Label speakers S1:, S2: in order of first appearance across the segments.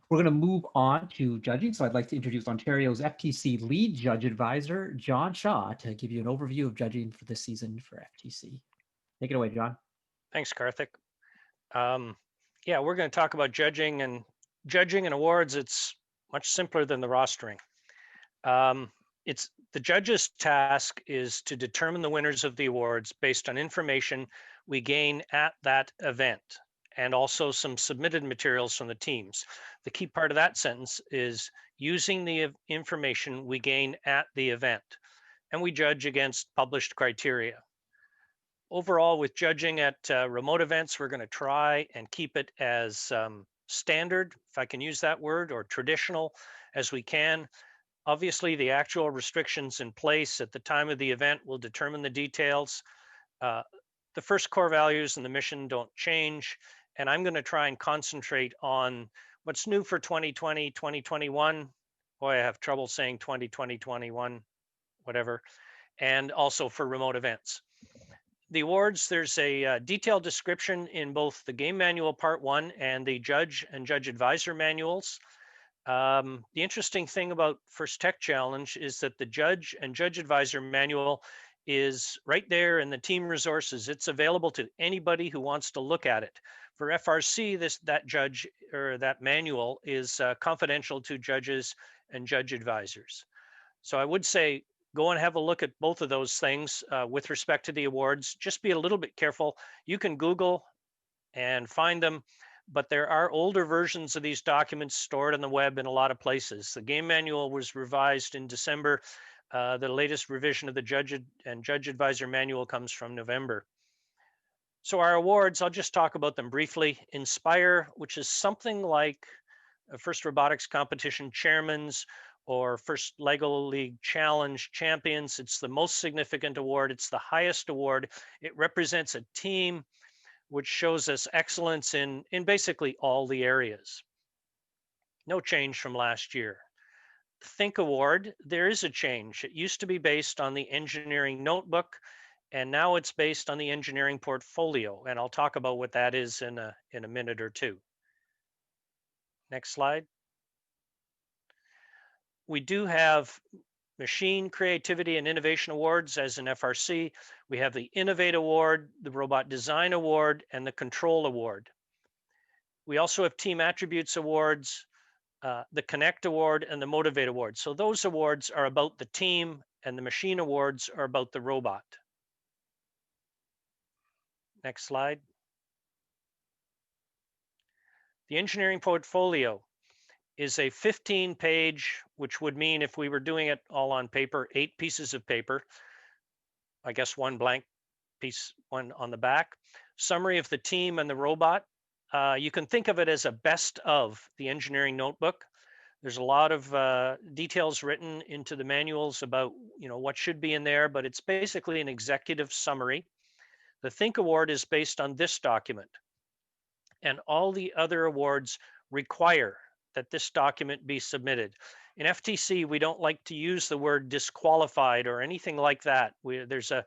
S1: We're going to move on to judging. So I'd like to introduce Ontario's FTC lead judge advisor, John Shaw, to give you an overview of judging for this season for FTC. Take it away, John.
S2: Thanks, Karthik. Um, yeah, we're going to talk about judging and awards. It's much simpler than the rostering. It's the judge's task is to determine the winners of the awards based on information we gain at that event and also some submitted materials from the teams. The key part of that sentence is using the information we gain at the event, and we judge against published criteria. Overall, with judging at remote events, we're going to try and keep it as standard, if I can use that word, or traditional as we can. Obviously, the actual restrictions in place at the time of the event will determine the details. Uh, the first core values and the mission don't change. And I'm going to try and concentrate on what's new for 2020, 2021. Boy, I have trouble saying 2020, 21, whatever. And also for remote events. The awards, there's a detailed description in both the game manual part 1 and the judge and judge advisor manuals. The interesting thing about First Tech Challenge is that the judge and judge advisor manual is right there in the team resources. It's available to anybody who wants to look at it. For FRC, that judge or that manual is confidential to judges and judge advisors. So I would say go and have a look at both of those things with respect to the awards. Just be a little bit careful. You can Google and find them, but there are older versions of these documents stored on the web in a lot of places. The game manual was revised in December. The latest revision of the judge and judge advisor manual comes from November. So our awards, I'll just talk about them briefly. Inspire, which is something like a First Robotics Competition Chairman's or First Lego League Challenge Champions. It's the most significant award. It's the highest award. It represents a team which shows us excellence in basically all the areas. No change from last year. Think Award, there is a change. It used to be based on the engineering notebook, and now it's based on the engineering portfolio. And I'll talk about what that is in a minute or two. Next slide. We do have Machine Creativity and Innovation Awards as an FRC. We have the Innovate Award, the Robot Design Award, and the Control Award. We also have Team Attributes Awards, the Connect Award, and the Motivate Award. So those awards are about the team, and the Machine Awards are about the robot. Next slide. The engineering portfolio is a 15-page, which would mean if we were doing it all on paper, 8 pieces of paper, I guess one blank piece, one on the back. Summary of the team and the robot. You can think of it as a best of the engineering notebook. There's a lot of details written into the manuals about what should be in there, but it's basically an executive summary. The Think Award is based on this document, and all the other awards require that this document be submitted. In FTC, we don't like to use the word disqualified or anything like that. There's a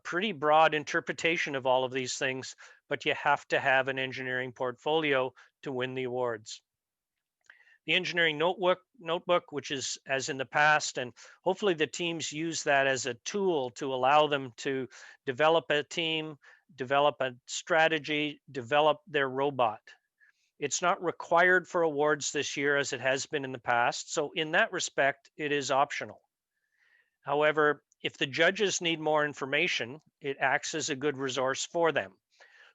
S2: pretty broad interpretation of all of these things, but you have to have an engineering portfolio to win the awards. The engineering notebook, which is as in the past, and hopefully the teams use that as a tool to allow them to develop a team, develop a strategy, develop their robot. It's not required for awards this year as it has been in the past. So in that respect, it is optional. However, if the judges need more information, it acts as a good resource for them.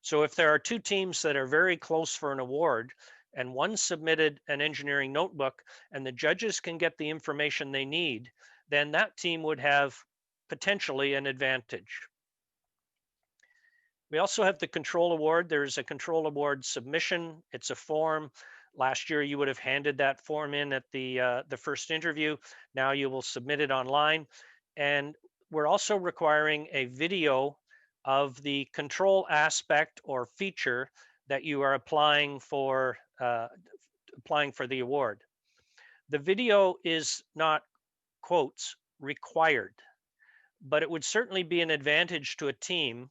S2: So if there are 2 teams that are very close for an award and one submitted an engineering notebook and the judges can get the information they need, then that team would have potentially an advantage. We also have the Control Award. There's a Control Award submission. It's a form. Last year, you would have handed that form in at the first interview. Now you will submit it online. And we're also requiring a video of the control aspect or feature that you are applying for the award. The video is not, quotes, required, but it would certainly be an advantage to a team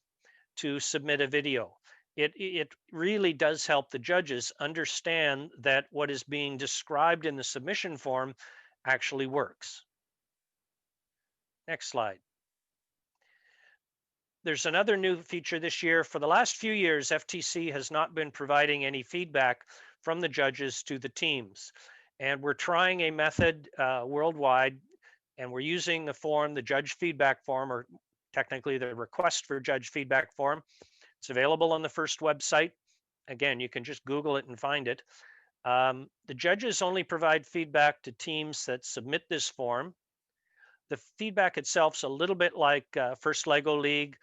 S2: to submit a video. it really does help the judges understand that what is being described in the submission form actually works. Next slide. There's another new feature this year. For the last few years, FTC has not been providing any feedback from the judges to the teams. And we're trying a method worldwide, and we're using the form, the judge feedback form, or technically the request for judge feedback form. It's available on the FIRST website. Again, you can just Google it and find it. The judges only provide feedback to teams that submit this form. The feedback itself is a little bit like First Lego League,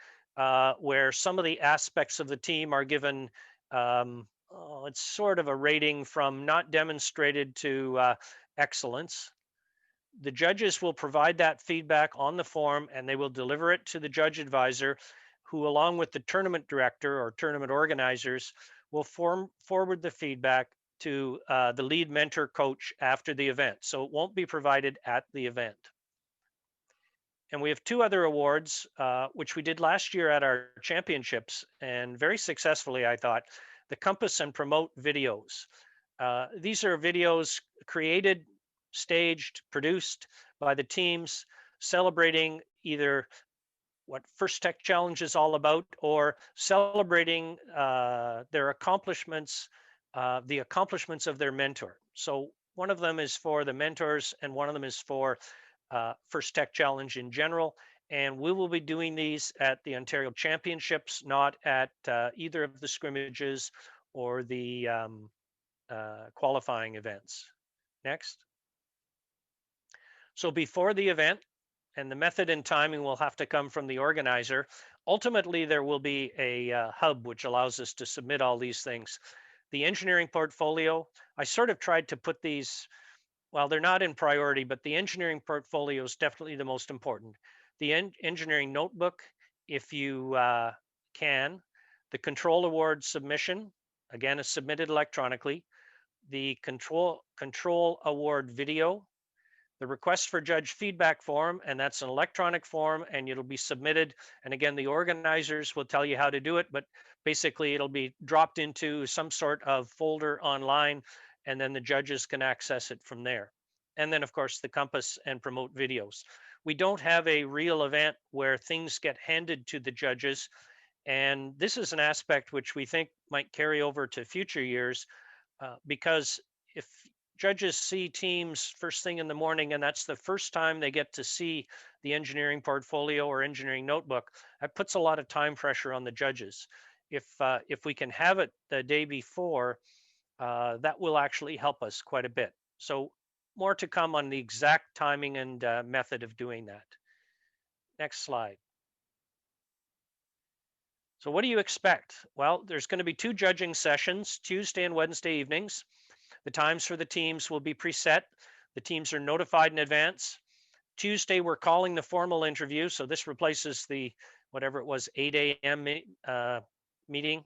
S2: where some of the aspects of the team are given, it's sort of a rating from not demonstrated to excellence. The judges will provide that feedback on the form and they will deliver it to the judge advisor, who, along with the tournament director or tournament organizers, will forward the feedback to the lead mentor coach after the event. So it won't be provided at the event. And we have two other awards, which we did last year at our championships, and very successfully, I thought, the Compass and Promote videos. These are videos created, staged, produced by the teams, celebrating either what First Tech Challenge is all about, or celebrating their accomplishments, the accomplishments of their mentor. So one of them is for the mentors, and one of them is for First Tech Challenge in general. And we will be doing these at the Ontario Championships, not at either of the scrimmages or the qualifying events. Next. So before the event, and the method and timing will have to come from the organizer. Ultimately, there will be a hub which allows us to submit all these things. The engineering portfolio, I sort of tried to put these, well, they're not in priority, but the engineering portfolio is definitely the most important. The engineering notebook, if you can. The control award submission, again, is submitted electronically. The control award video, the request for judge feedback form, and that's an electronic form, and it'll be submitted. And again, the organizers will tell you how to do it, but basically it'll be dropped into some sort of folder online, and then the judges can access it from there. And then, of course, the Compass and Promote videos. We don't have a real event where things get handed to the judges. And this is an aspect which we think might carry over to future years, because if judges see teams first thing in the morning, and that's the first time they get to see the engineering portfolio or engineering notebook, that puts a lot of time pressure on the judges. If we can have it the day before, that will actually help us quite a bit. So more to come on the exact timing and method of doing that. Next slide. So what do you expect? Well, there's going to be 2 judging sessions, Tuesday and Wednesday evenings. The times for the teams will be preset. The teams are notified in advance. Tuesday, we're calling the formal interview. So this replaces the, whatever it was, 8 a.m. Meeting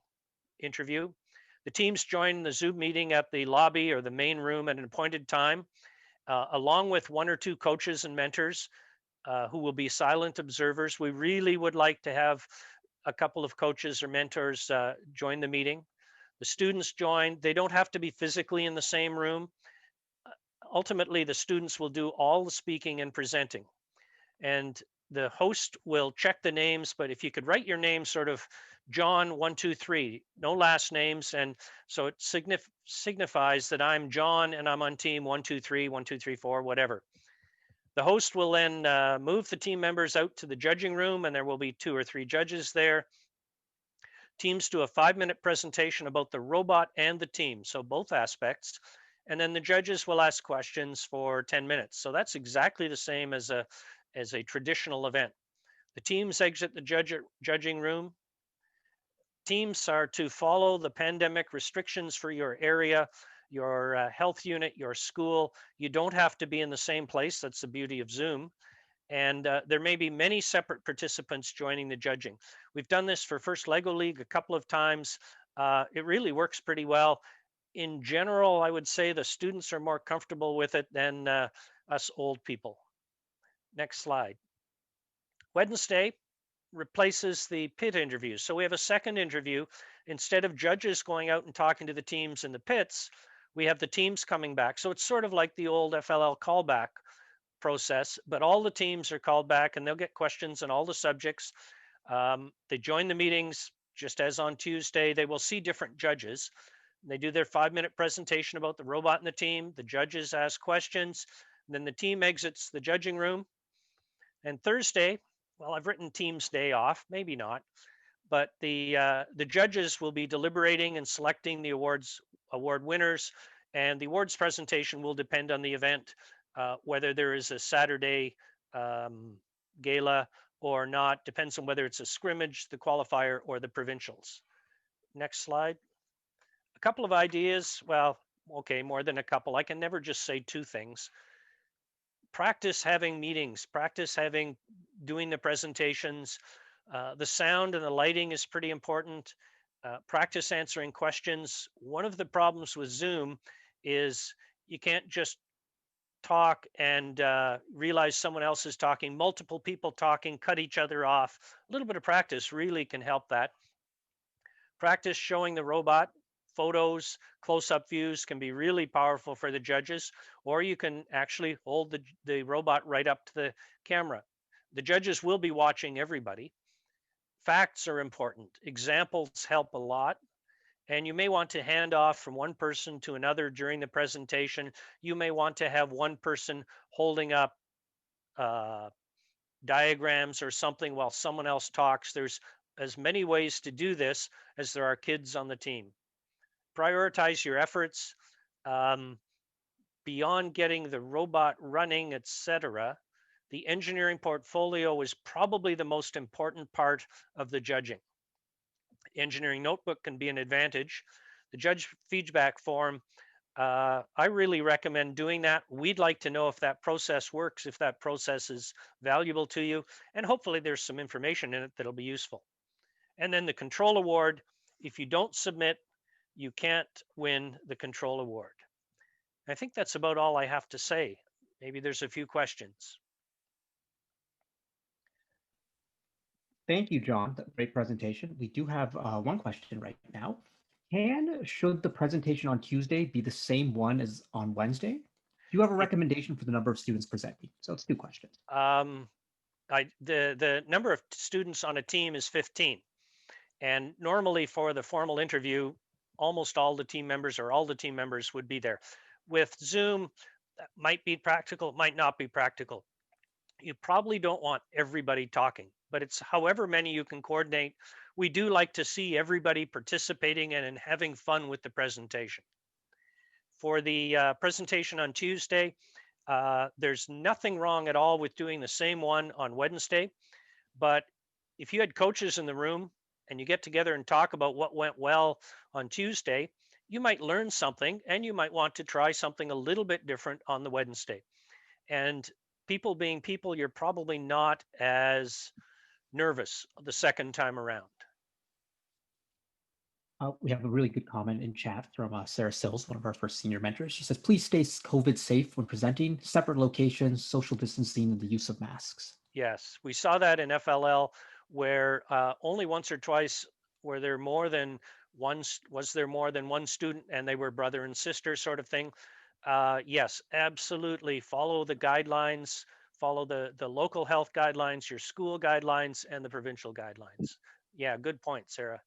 S2: interview. The teams join the Zoom meeting at the lobby or the main room at an appointed time, along with 1 or 2 coaches and mentors who will be silent observers. We really would like to have a couple of coaches or mentors join the meeting. The students join. They don't have to be physically in the same room. Ultimately, the students will do all the speaking and presenting. And the host will check the names, but if you could write your name sort of John 123, no last names. And so it signifies that I'm John and I'm on team 123, 1234, whatever. The host will then move the team members out to the judging room, and there will be 2 or 3 judges there. Teams do a 5-minute presentation about the robot and the team, so both aspects. And then the judges will ask questions for 10 minutes. So that's exactly the same as a traditional event. The teams exit the judging room. Teams are to follow the pandemic restrictions for your area, your health unit, your school. You don't have to be in the same place. That's the beauty of Zoom. And there may be many separate participants joining the judging. We've done this for First Lego League a couple of times. It really works pretty well. In general, I would say the students are more comfortable with it than us old people. Next slide. Wednesday replaces the pit interview. So we have a second interview. instead of judges going out and talking to the teams in the pits, we have the teams coming back. So it's sort of like the old FLL callback process, but all the teams are called back and they'll get questions on all the subjects. They join the meetings just as on Tuesday. They will see different judges. They do their 5-minute presentation about the robot and the team. The judges ask questions. Then the team exits the judging room. And Thursday, well, I've written Teams Day off, maybe not, but the judges will be deliberating and selecting the award winners, and the awards presentation will depend on the event, whether there is a Saturday gala or not. Depends on whether it's a scrimmage, the qualifier, or the provincials. Next slide. A couple of ideas. Well, okay, more than a couple. I can never just say 2 things. Practice having meetings, practice doing the presentations. The sound and the lighting is pretty important. Practice answering questions. One of the problems with Zoom is you can't just talk and realize someone else is talking. Multiple people talking, cut each other off. A little bit of practice really can help that. Practice showing the robot. Photos, close-up views can be really powerful for the judges, or you can actually hold the robot right up to the camera. The judges will be watching everybody. Facts are important. Examples help a lot. And you may want to hand off from one person to another during the presentation. You may want to have one person holding up diagrams or something while someone else talks. There's as many ways to do this as there are kids on the team. Prioritize your efforts. Beyond getting the robot running, etc., the engineering portfolio is probably the most important part of the judging. Engineering notebook can be an advantage. The judge feedback form, I really recommend doing that. We'd like to know if that process works, if that process is valuable to you, and hopefully there's some information in it that'll be useful. And then the control award, if you don't submit, you can't win the control award. I think that's about all I have to say. Maybe there's a few questions.
S1: Thank you, John. Great presentation. We do have one question right now. Should the presentation on Tuesday be the same one as on Wednesday? Do you have a recommendation for the number of students presenting? So it's 2 questions.
S2: The number of students on a team is 15. And normally for the formal interview, almost all the team members or all the team members would be there. With Zoom, that might be practical, might not be practical. You probably don't want everybody talking, but it's however many you can coordinate. We do like to see everybody participating and having fun with the presentation. For the presentation on Tuesday, there's nothing wrong at all with doing the same one on Wednesday. But if you had coaches in the room and you get together and talk about what went well on Tuesday, you might learn something and you might want to try something a little bit different on the Wednesday. And people being people, you're probably not as nervous the second time around.
S1: We have a really good comment in chat from Sarah Sills, one of our first senior mentors. She says, please stay COVID safe when presenting, separate locations, social distancing, and the use of masks.
S2: Yes, we saw that in FLL where only once or twice was there more than one student and they were brother and sister sort of thing. Yes, absolutely. Follow the guidelines, follow the local health guidelines, your school guidelines, and the provincial guidelines. Yeah, good point, Sarah.